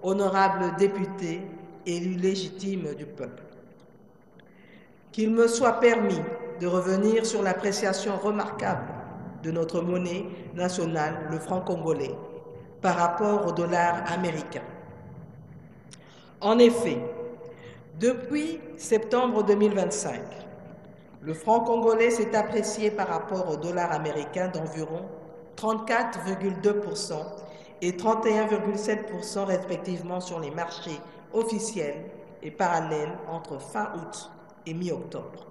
honorables députés élus légitimes du peuple. Qu'il me soit permis de revenir sur l'appréciation remarquable de notre monnaie nationale, le franc congolais, par rapport au dollar américain. En effet, depuis septembre 2025, le franc congolais s'est apprécié par rapport au dollar américain d'environ 34,2% et 31,7% respectivement sur les marchés officiels et parallèles entre fin août et mi-octobre.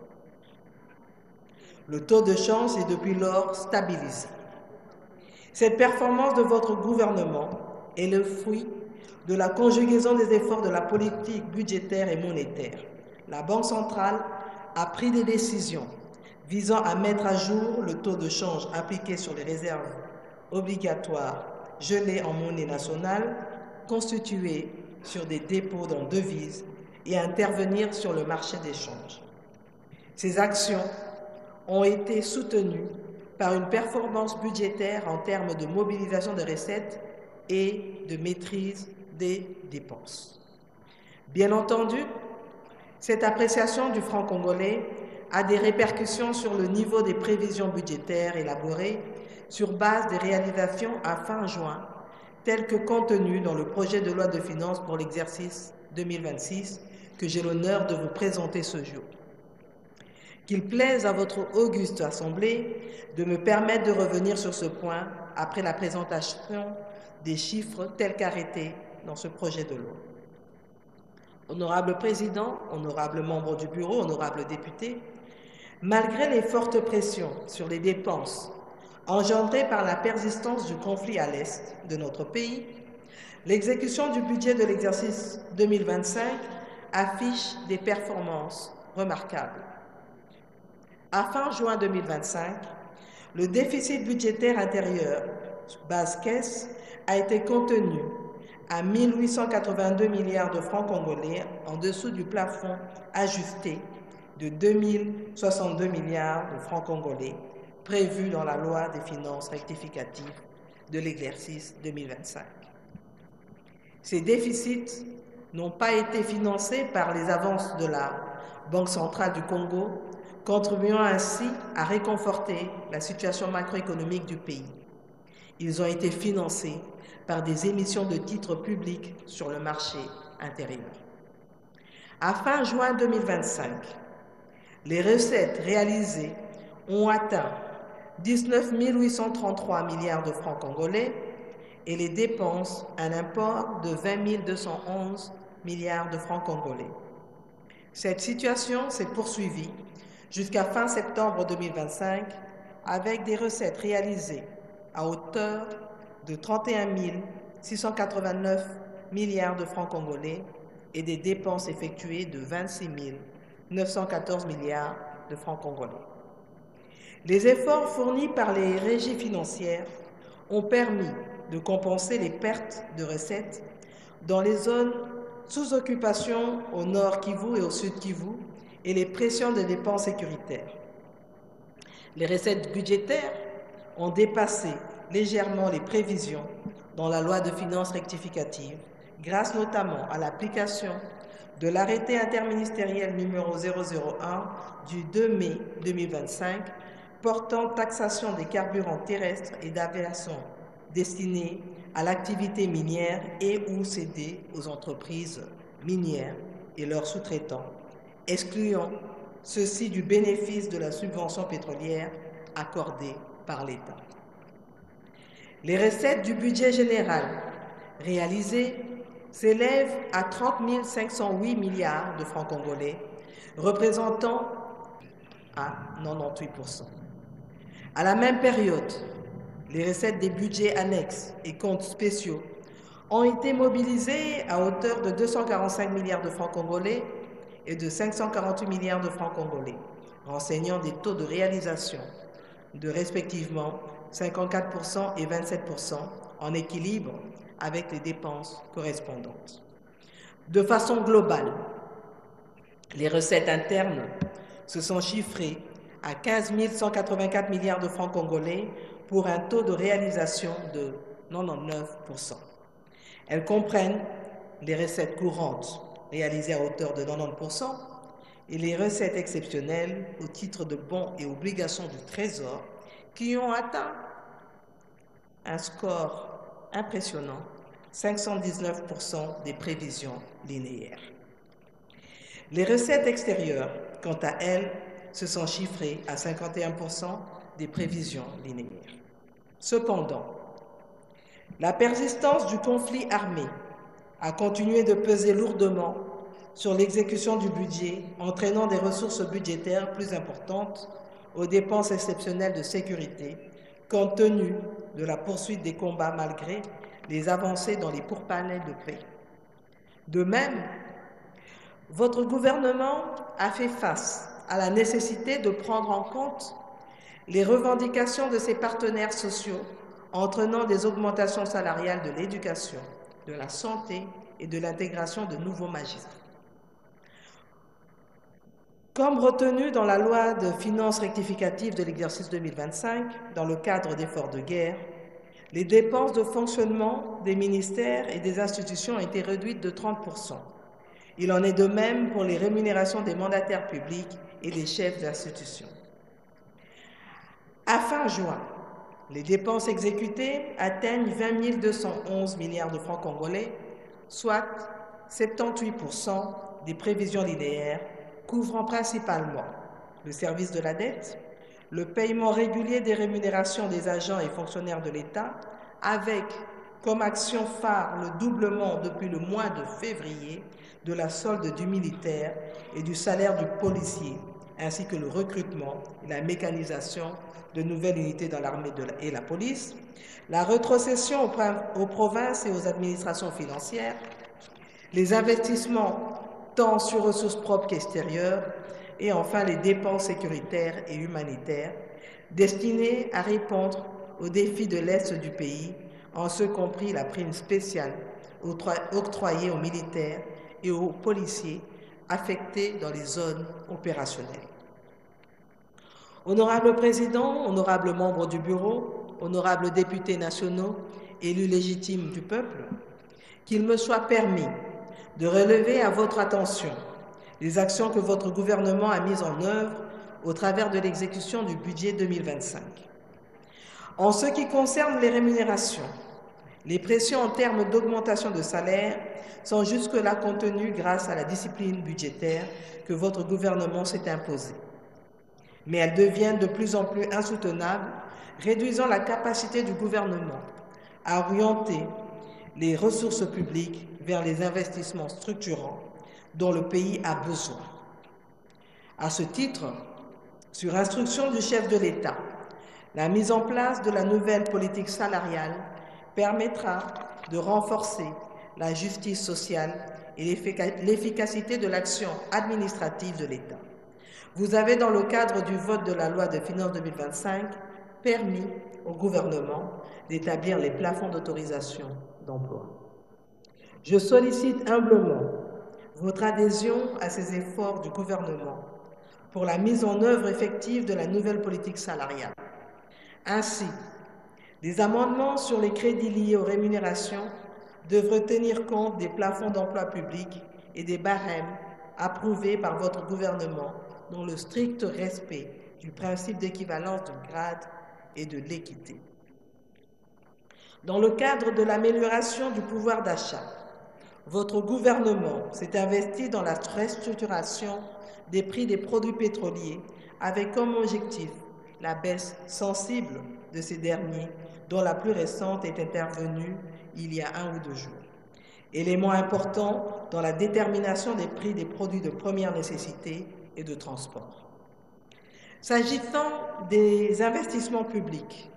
Le taux de change est depuis lors stabilisé. Cette performance de votre gouvernement est le fruit de la conjugaison des efforts de la politique budgétaire et monétaire. La Banque centrale a pris des décisions visant à mettre à jour le taux de change appliqué sur les réserves obligatoires gelées en monnaie nationale, constituées sur des dépôts en devises et à intervenir sur le marché des changes. Ces actions ont été soutenues par une performance budgétaire en termes de mobilisation des recettes et de maîtrise des dépenses. Bien entendu, cette appréciation du franc congolais a des répercussions sur le niveau des prévisions budgétaires élaborées sur base des réalisations à fin juin, telles que contenues dans le projet de loi de finances pour l'exercice 2026 que j'ai l'honneur de vous présenter ce jour. Qu'il plaise à votre auguste Assemblée de me permettre de revenir sur ce point après la présentation des chiffres tels qu'arrêtés dans ce projet de loi. Honorable Président, honorables membres du Bureau, honorables députés, malgré les fortes pressions sur les dépenses engendrées par la persistance du conflit à l'Est de notre pays, l'exécution du budget de l'exercice 2025 affiche des performances remarquables. À fin juin 2025, le déficit budgétaire intérieur, base caisse, a été contenu à 1 882 milliards de francs congolais, en dessous du plafond ajusté de 2 062 milliards de francs congolais, prévu dans la loi des finances rectificatives de l'exercice 2025. Ces déficits n'ont pas été financés par les avances de la Banque centrale du Congo, contribuant ainsi à réconforter la situation macroéconomique du pays. Ils ont été financés par des émissions de titres publics sur le marché intérieur. À fin juin 2025, les recettes réalisées ont atteint 19 833 milliards de francs congolais et les dépenses un import de 20 211 milliards de francs congolais. Cette situation s'est poursuivie jusqu'à fin septembre 2025 avec des recettes réalisées à hauteur de 31 689 milliards de francs congolais et des dépenses effectuées de 26 914 milliards de francs congolais. Les efforts fournis par les régies financières ont permis de compenser les pertes de recettes dans les zones sous occupation au nord Kivu et au sud Kivu et les pressions de dépenses sécuritaires. Les recettes budgétaires ont dépassé légèrement les prévisions dans la loi de finances rectificative, grâce notamment à l'application de l'arrêté interministériel numéro 001 du 2 mai 2025 portant taxation des carburants terrestres et d'aviation destinés à l'activité minière et ou cédés aux entreprises minières et leurs sous-traitants, excluant ceux-ci du bénéfice de la subvention pétrolière accordée par l'État. Les recettes du budget général réalisées s'élèvent à 30 508 milliards de francs congolais, représentant à 98%. À la même période, les recettes des budgets annexes et comptes spéciaux ont été mobilisées à hauteur de 245 milliards de francs congolais et de 548 milliards de francs congolais, renseignant des taux de réalisation de respectivement 54% et 27% en équilibre avec les dépenses correspondantes. De façon globale, les recettes internes se sont chiffrées à 15 184 milliards de francs congolais pour un taux de réalisation de 99%. Elles comprennent les recettes courantes réalisées à hauteur de 90% et les recettes exceptionnelles au titre de bons et obligations du Trésor qui ont atteint un score impressionnant, 519% des prévisions linéaires. Les recettes extérieures, quant à elles, se sont chiffrées à 51% des prévisions linéaires. Cependant, la persistance du conflit armé a continué de peser lourdement sur l'exécution du budget, entraînant des ressources budgétaires plus importantes aux dépenses exceptionnelles de sécurité, compte tenu de la poursuite des combats malgré les avancées dans les pourparlers de paix. De même, votre gouvernement a fait face à la nécessité de prendre en compte les revendications de ses partenaires sociaux, entraînant des augmentations salariales de l'éducation, de la santé et de l'intégration de nouveaux magistrats. Comme retenu dans la loi de finances rectificative de l'exercice 2025, dans le cadre d'efforts de guerre, les dépenses de fonctionnement des ministères et des institutions ont été réduites de 30%. Il en est de même pour les rémunérations des mandataires publics et des chefs d'institutions. À fin juin, les dépenses exécutées atteignent 20 211 milliards de francs congolais, soit 78% des prévisions linéaires, couvrant principalement le service de la dette, le paiement régulier des rémunérations des agents et fonctionnaires de l'État, avec comme action phare le doublement depuis le mois de février de la solde du militaire et du salaire du policier, ainsi que le recrutement et la mécanisation de nouvelles unités dans l'armée et la police, la rétrocession aux provinces et aux administrations financières, les investissements tant sur ressources propres qu'extérieures, et enfin les dépenses sécuritaires et humanitaires destinées à répondre aux défis de l'Est du pays, en ce compris la prime spéciale octroyée aux militaires et aux policiers affectés dans les zones opérationnelles. Honorable Président, honorables membres du Bureau, honorables députés nationaux, élus légitimes du peuple, qu'il me soit permis de relever à votre attention les actions que votre gouvernement a mises en œuvre au travers de l'exécution du budget 2025. En ce qui concerne les rémunérations, les pressions en termes d'augmentation de salaire sont jusque-là contenues grâce à la discipline budgétaire que votre gouvernement s'est imposée. Mais elles deviennent de plus en plus insoutenables, réduisant la capacité du gouvernement à orienter les ressources publiques vers les investissements structurants dont le pays a besoin. À ce titre, sur instruction du chef de l'État, la mise en place de la nouvelle politique salariale permettra de renforcer la justice sociale et l'efficacité de l'action administrative de l'État. Vous avez, dans le cadre du vote de la loi de finances 2025, permis au gouvernement d'établir les plafonds d'autorisation d'emploi. Je sollicite humblement votre adhésion à ces efforts du gouvernement pour la mise en œuvre effective de la nouvelle politique salariale. Ainsi, des amendements sur les crédits liés aux rémunérations devraient tenir compte des plafonds d'emploi public et des barèmes approuvés par votre gouvernement dans le strict respect du principe d'équivalence de grade et de l'équité. Dans le cadre de l'amélioration du pouvoir d'achat, votre gouvernement s'est investi dans la restructuration des prix des produits pétroliers avec comme objectif la baisse sensible de ces derniers, dont la plus récente est intervenue il y a 1 ou 2 jours. Élément important dans la détermination des prix des produits de première nécessité et de transport. S'agissant des investissements publics,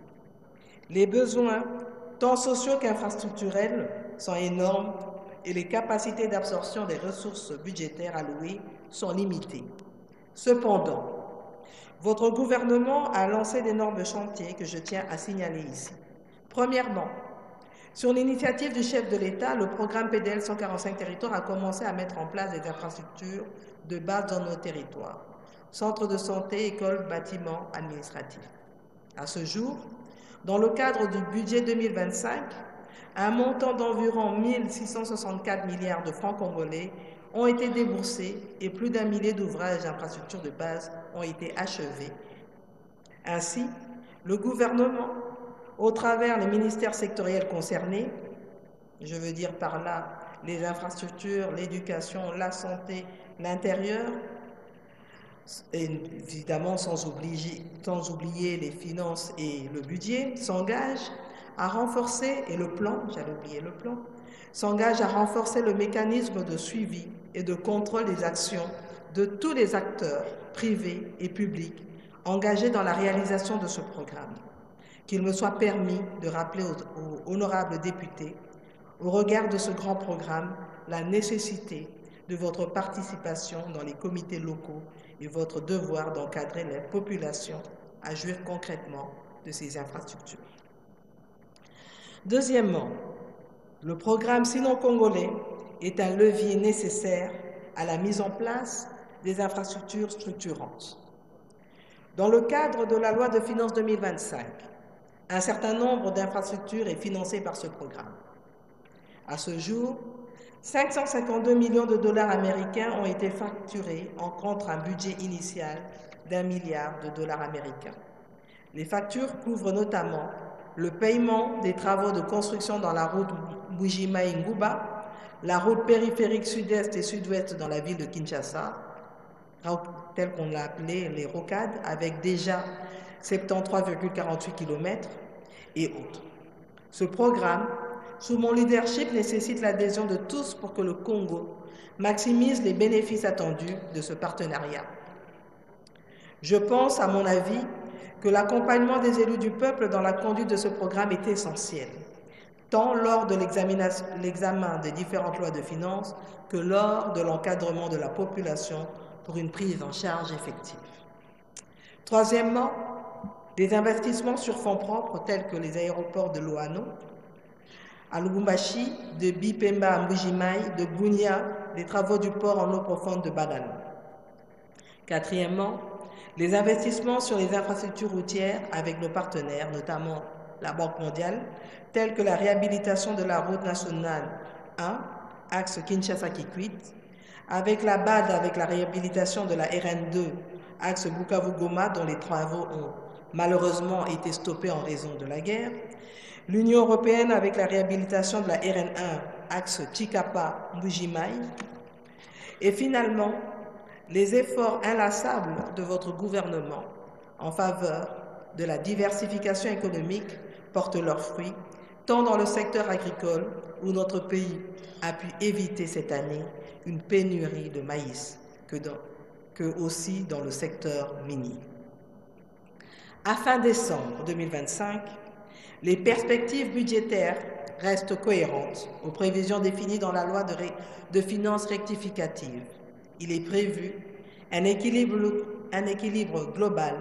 les besoins, tant sociaux qu'infrastructurels, sont énormes et les capacités d'absorption des ressources budgétaires allouées sont limitées. Cependant, votre gouvernement a lancé d'énormes chantiers que je tiens à signaler ici. Premièrement, sur l'initiative du chef de l'État, le programme PDL 145 territoires a commencé à mettre en place des infrastructures de base dans nos territoires. Centres de santé, écoles, bâtiments administratifs. À ce jour, dans le cadre du budget 2025, un montant d'environ 1 664 milliards de francs congolais ont été déboursés et plus d'1 millier d'ouvrages d'infrastructures de base ont été achevés. Ainsi, le gouvernement, au travers les ministères sectoriels concernés, je veux dire par là les infrastructures, l'éducation, la santé, l'intérieur, et évidemment sans oublier les finances et le budget, s'engage à renforcer, et le plan, j'allais oublier le plan, s'engage à renforcer le mécanisme de suivi et de contrôle des actions de tous les acteurs privés et publics engagés dans la réalisation de ce programme. Qu'il me soit permis de rappeler aux honorables députés, au regard de ce grand programme, la nécessité de votre participation dans les comités locaux et votre devoir d'encadrer les populations à jouir concrètement de ces infrastructures. Deuxièmement, le programme Sinon Congolais est un levier nécessaire à la mise en place des infrastructures structurantes. Dans le cadre de la loi de finances 2025, un certain nombre d'infrastructures est financé par ce programme. À ce jour, 552 millions de dollars américains ont été facturés en contre un budget initial d'1 milliard de dollars américains. Les factures couvrent notamment le paiement des travaux de construction dans la route Mbujimai-Nguba, la route périphérique sud-est et sud-ouest dans la ville de Kinshasa, telle qu'on l'a appelée les rocades, avec déjà 73,48 km et autres. Ce programme, sous mon leadership, nécessite l'adhésion de tous pour que le Congo maximise les bénéfices attendus de ce partenariat. Je pense, à mon avis, que l'accompagnement des élus du peuple dans la conduite de ce programme est essentiel, tant lors de l'examen des différentes lois de finances que lors de l'encadrement de la population pour une prise en charge effective. Troisièmement, des investissements sur fonds propres tels que les aéroports de Loano, à Lubumbashi, de Bipemba à Mbujimai, de Bunia, des travaux du port en eau profonde de Badal. Quatrièmement, les investissements sur les infrastructures routières avec nos partenaires, notamment la Banque mondiale, tels que la réhabilitation de la route nationale 1, axe Kinshasa-Kikwit, avec la BAD, avec la réhabilitation de la RN2, axe Bukavu-Goma, dont les travaux ont malheureusement été stoppés en raison de la guerre, l'Union européenne avec la réhabilitation de la RN1, axe Chikapa-Mbujimai, et finalement, les efforts inlassables de votre gouvernement en faveur de la diversification économique portent leurs fruits, tant dans le secteur agricole, où notre pays a pu éviter cette année une pénurie de maïs, que aussi dans le secteur minier. À fin décembre 2025, les perspectives budgétaires restent cohérentes aux prévisions définies dans la loi de finances rectificative. Il est prévu un équilibre global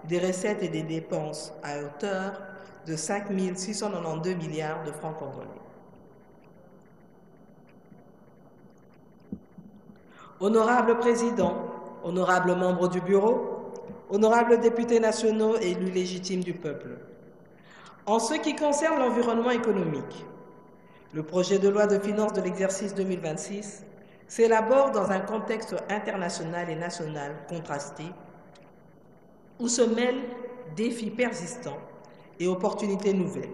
des recettes et des dépenses à hauteur de 5 692 milliards de francs congolais. Honorable Président, honorables membres du Bureau, honorables députés nationaux et élus légitimes du peuple, en ce qui concerne l'environnement économique, le projet de loi de finances de l'exercice 2026 s'élabore dans un contexte international et national contrasté où se mêlent défis persistants et opportunités nouvelles.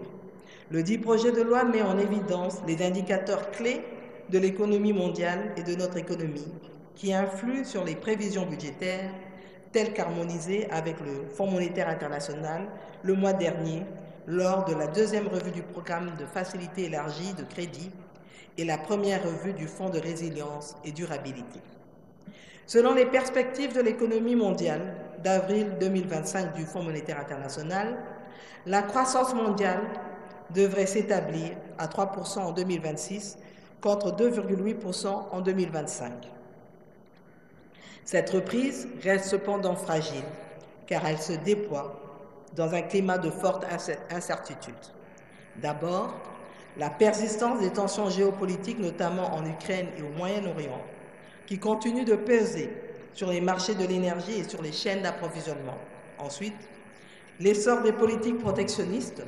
Le dit projet de loi met en évidence les indicateurs clés de l'économie mondiale et de notre économie qui influent sur les prévisions budgétaires telles qu'harmonisées avec le Fonds monétaire international le mois dernier lors de la deuxième revue du programme de facilité élargie de crédit et la première revue du Fonds de résilience et durabilité. Selon les perspectives de l'économie mondiale d'avril 2025 du Fonds monétaire international, la croissance mondiale devrait s'établir à 3% en 2026 contre 2,8% en 2025. Cette reprise reste cependant fragile car elle se déploie dans un climat de forte incertitude. D'abord, la persistance des tensions géopolitiques, notamment en Ukraine et au Moyen-Orient, qui continuent de peser sur les marchés de l'énergie et sur les chaînes d'approvisionnement. Ensuite, l'essor des politiques protectionnistes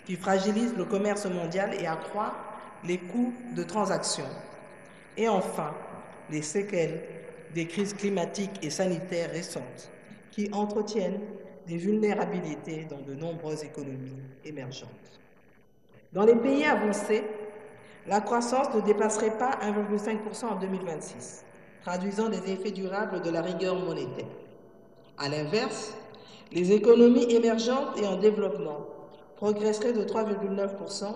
qui fragilise le commerce mondial et accroît les coûts de transaction. Et enfin, les séquelles des crises climatiques et sanitaires récentes qui entretiennent des vulnérabilités dans de nombreuses économies émergentes. Dans les pays avancés, la croissance ne dépasserait pas 1,5% en 2026, traduisant des effets durables de la rigueur monétaire. À l'inverse, les économies émergentes et en développement progresseraient de 3,9%,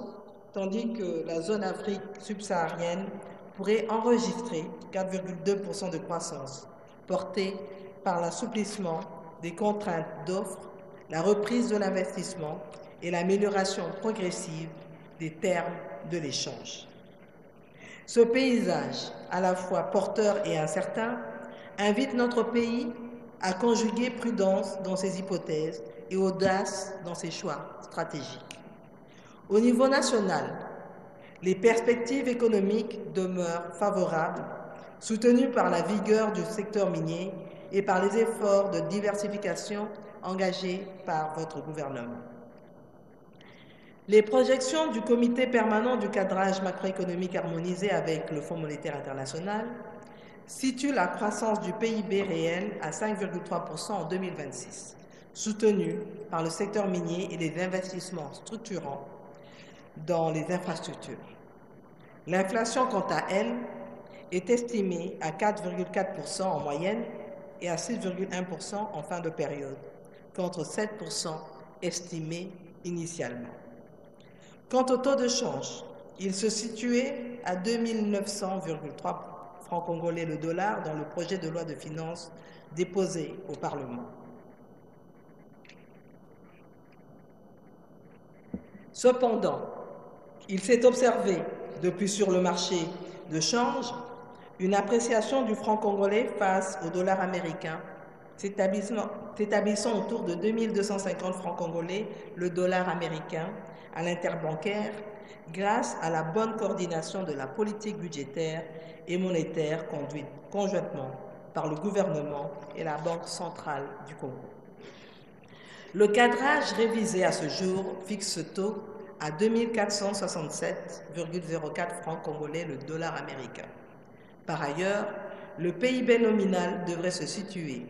tandis que la zone Afrique subsaharienne pourrait enregistrer 4,2% de croissance, portée par l'assouplissement des contraintes d'offres, la reprise de l'investissement et l'amélioration progressive des termes de l'échange. Ce paysage, à la fois porteur et incertain, invite notre pays à conjuguer prudence dans ses hypothèses et audace dans ses choix stratégiques. Au niveau national, les perspectives économiques demeurent favorables, soutenues par la vigueur du secteur minier et par les efforts de diversification engagés par votre gouvernement. Les projections du Comité permanent du cadrage macroéconomique harmonisé avec le Fonds monétaire international situent la croissance du PIB réel à 5,3% en 2026, soutenue par le secteur minier et les investissements structurants dans les infrastructures. L'inflation, quant à elle, est estimée à 4,4% en moyenne et à 6,1% en fin de période, contre 7% estimé initialement. Quant au taux de change, il se situait à 2900,3 francs congolais le dollar dans le projet de loi de finances déposé au Parlement. Cependant, il s'est observé, depuis sur le marché de change, une appréciation du franc congolais face au dollar américain, s'établissant autour de 2250 francs congolais le dollar américain à l'interbancaire, grâce à la bonne coordination de la politique budgétaire et monétaire conduite conjointement par le gouvernement et la Banque centrale du Congo. Le cadrage révisé à ce jour fixe ce taux à 2467,04 francs congolais le dollar américain. Par ailleurs, le PIB nominal devrait se situer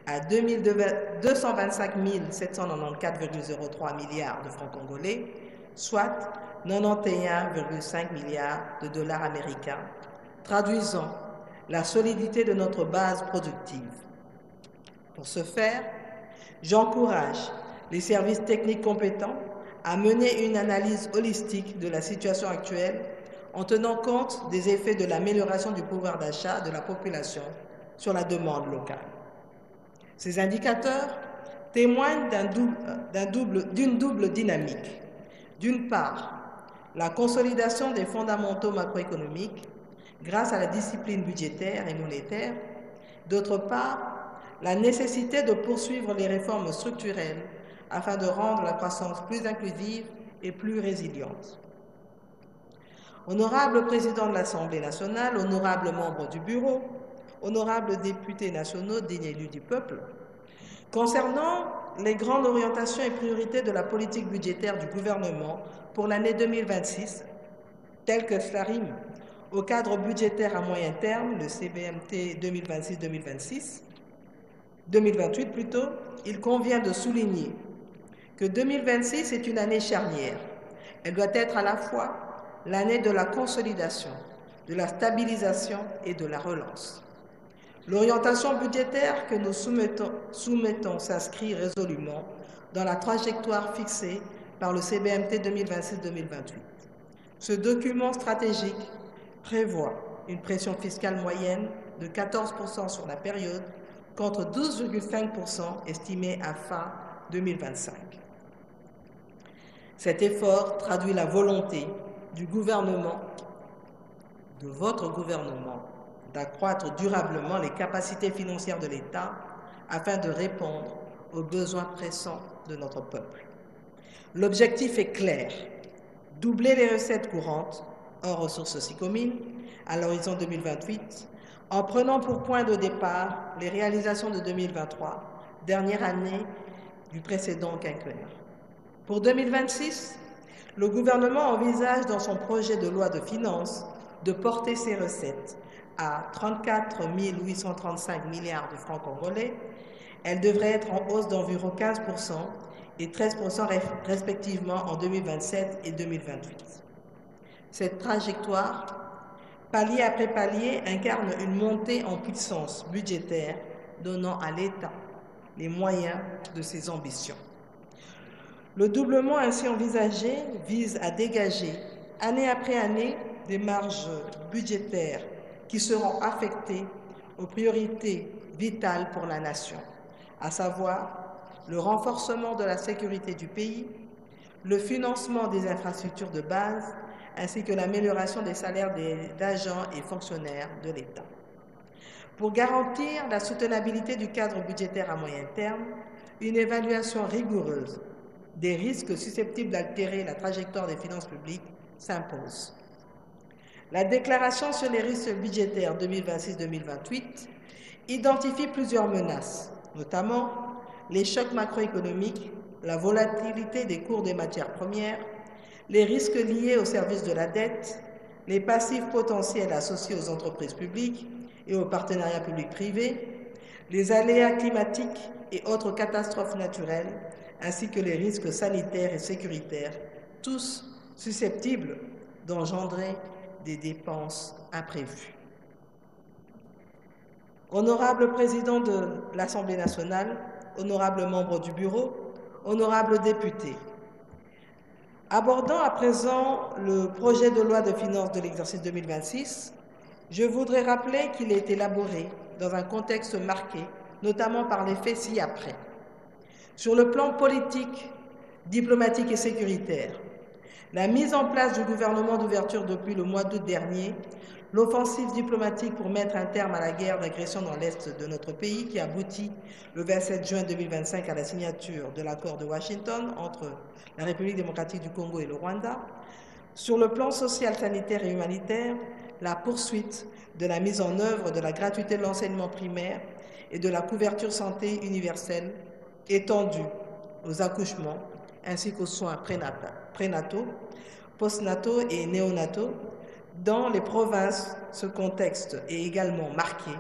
à 225 794,03 milliards de francs congolais, soit 91,5 milliards de dollars américains, traduisant la solidité de notre base productive. Pour ce faire, j'encourage les services techniques compétents à mener une analyse holistique de la situation actuelle en tenant compte des effets de l'amélioration du pouvoir d'achat de la population sur la demande locale. Ces indicateurs témoignent d'une double dynamique. D'une part, la consolidation des fondamentaux macroéconomiques grâce à la discipline budgétaire et monétaire. D'autre part, la nécessité de poursuivre les réformes structurelles afin de rendre la croissance plus inclusive et plus résiliente. Honorable Président de l'Assemblée nationale, honorables membres du Bureau, honorables députés nationaux dignes élus du peuple, concernant les grandes orientations et priorités de la politique budgétaire du gouvernement pour l'année 2026, telles que cela rime au cadre budgétaire à moyen terme, le CBMT 2028 plutôt, il convient de souligner que 2026 est une année charnière. Elle doit être à la fois l'année de la consolidation, de la stabilisation et de la relance. L'orientation budgétaire que nous soumettons s'inscrit résolument dans la trajectoire fixée par le CBMT 2026-2028. Ce document stratégique prévoit une pression fiscale moyenne de 14% sur la période contre 12,5% estimé à fin 2025. Cet effort traduit la volonté du gouvernement, de votre gouvernement, d'accroître durablement les capacités financières de l'État afin de répondre aux besoins pressants de notre peuple. L'objectif est clair, doubler les recettes courantes, hors ressources aussi communes, à l'horizon 2028, en prenant pour point de départ les réalisations de 2023, dernière année du précédent quinquennat. Pour 2026, Le gouvernement envisage dans son projet de loi de finances de porter ses recettes à 34 835 milliards de francs congolais. Elles devraient être en hausse d'environ 15% et 13% respectivement en 2027 et 2028. Cette trajectoire, palier après palier, incarne une montée en puissance budgétaire donnant à l'État les moyens de ses ambitions. Le doublement ainsi envisagé vise à dégager, année après année, des marges budgétaires qui seront affectées aux priorités vitales pour la nation, à savoir le renforcement de la sécurité du pays, le financement des infrastructures de base, ainsi que l'amélioration des salaires d'agents et fonctionnaires de l'État. Pour garantir la soutenabilité du cadre budgétaire à moyen terme, une évaluation rigoureuse des risques susceptibles d'altérer la trajectoire des finances publiques s'impose. La déclaration sur les risques budgétaires 2026-2028 identifie plusieurs menaces, notamment les chocs macroéconomiques, la volatilité des cours des matières premières, les risques liés au service de la dette, les passifs potentiels associés aux entreprises publiques et aux partenariats publics-privés, les aléas climatiques et autres catastrophes naturelles, ainsi que les risques sanitaires et sécuritaires, tous susceptibles d'engendrer des dépenses imprévues. Honorable Président de l'Assemblée nationale, honorables membres du Bureau, honorables députés, abordant à présent le projet de loi de finances de l'exercice 2026, je voudrais rappeler qu'il est élaboré dans un contexte marqué, notamment par les faits ci-après. Sur le plan politique, diplomatique et sécuritaire, la mise en place du gouvernement d'ouverture depuis le mois d'août dernier, l'offensive diplomatique pour mettre un terme à la guerre d'agression dans l'Est de notre pays qui aboutit le 27 juin 2025 à la signature de l'accord de Washington entre la République démocratique du Congo et le Rwanda. Sur le plan social, sanitaire et humanitaire, la poursuite de la mise en œuvre de la gratuité de l'enseignement primaire et de la couverture santé universelle étendue aux accouchements ainsi qu'aux soins prénataux, postnataux et néonataux. Dans les provinces, ce contexte est également marqué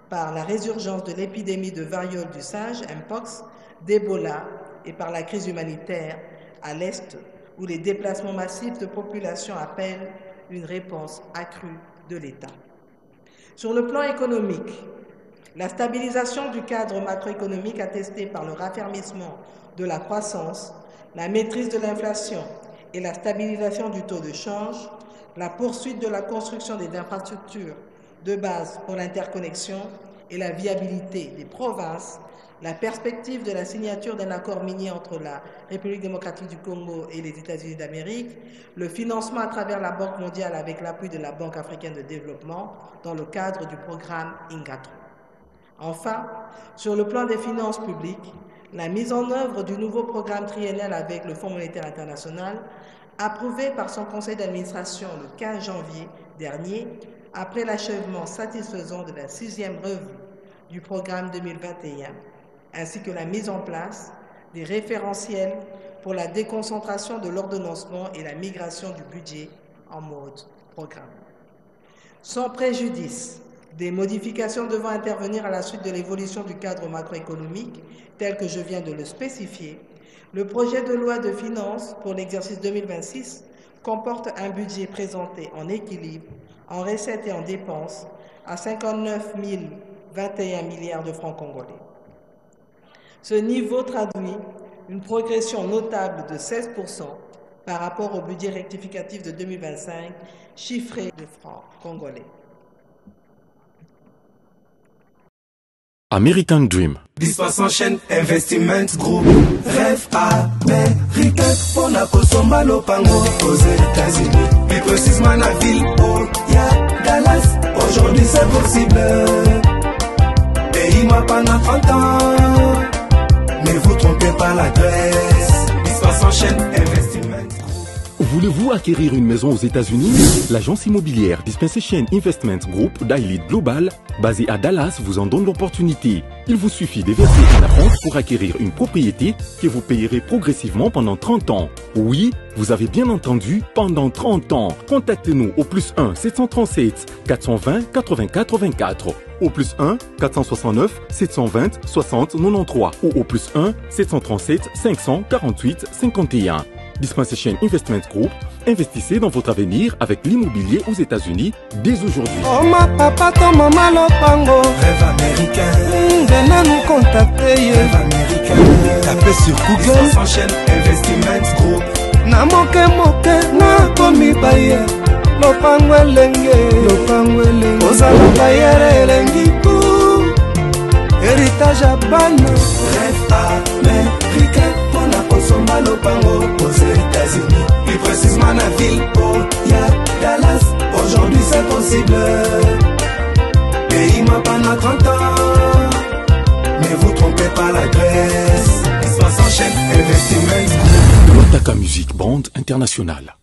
par la résurgence de l'épidémie de variole du singe, Mpox, d'Ebola et par la crise humanitaire à l'Est, où les déplacements massifs de population appellent une réponse accrue de l'État. Sur le plan économique, la stabilisation du cadre macroéconomique attestée par le raffermissement de la croissance, la maîtrise de l'inflation et la stabilisation du taux de change, la poursuite de la construction des infrastructures de base pour l'interconnexion et la viabilité des provinces, la perspective de la signature d'un accord minier entre la République démocratique du Congo et les États-Unis d'Amérique, le financement à travers la Banque mondiale avec l'appui de la Banque africaine de développement dans le cadre du programme Ingatron. Enfin, sur le plan des finances publiques, la mise en œuvre du nouveau programme triennal avec le Fonds monétaire international, approuvé par son conseil d'administration le 15 janvier dernier, après l'achèvement satisfaisant de la 6e revue du programme 2021, ainsi que la mise en place des référentiels pour la déconcentration de l'ordonnancement et la migration du budget en mode programme. Sans préjudice des modifications devant intervenir à la suite de l'évolution du cadre macroéconomique, tel que je viens de le spécifier, le projet de loi de finances pour l'exercice 2026 comporte un budget présenté en équilibre, en recettes et en dépenses, à 59 021 milliards de francs congolais. Ce niveau traduit une progression notable de 16% par rapport au budget rectificatif de 2025, chiffré de francs congolais. American Dream. Dispersion chaîne Investment Group. Rêve américain pour la Kosomba Lopango aux États-Unis. Plus précisément la ville où il y a Dallas. Aujourd'hui c'est possible. Pays-moi pendant 30 ans. Ne vous trompez pas l'adresse. Dispersion chaîne Investment Group. Voulez-vous acquérir une maison aux États-Unis? L'agence immobilière Dispensation Investment Group d'Elite Global, basée à Dallas, vous en donne l'opportunité. Il vous suffit de verser un acompte pour acquérir une propriété que vous payerez progressivement pendant 30 ans. Oui, vous avez bien entendu, pendant 30 ans. Contactez-nous au +1 737 420 80 84, au +1 469 720 60 93 ou au +1 737 548 51. Dispensation Investment Group, investissez dans votre avenir avec l'immobilier aux États-Unis dès aujourd'hui. Oh ma papa, ton maman lopango. Rêve américain. Venez nous contacter. Rêve américain. Tapez sur Google. Dispensation Investment Group. Na moke na komi baye. Lopango elenge. Ozala bayere elengi pou. Héritage à bana. Rêve américain. Pour la consommer lopango aux États-Unis. Plus précisément la ville Dallas. Aujourd'hui c'est possible. Pays m'a pas 30 ans. Mais vous trompez pas l'adresse. Dispensation Investment. Lotaka Music Band International.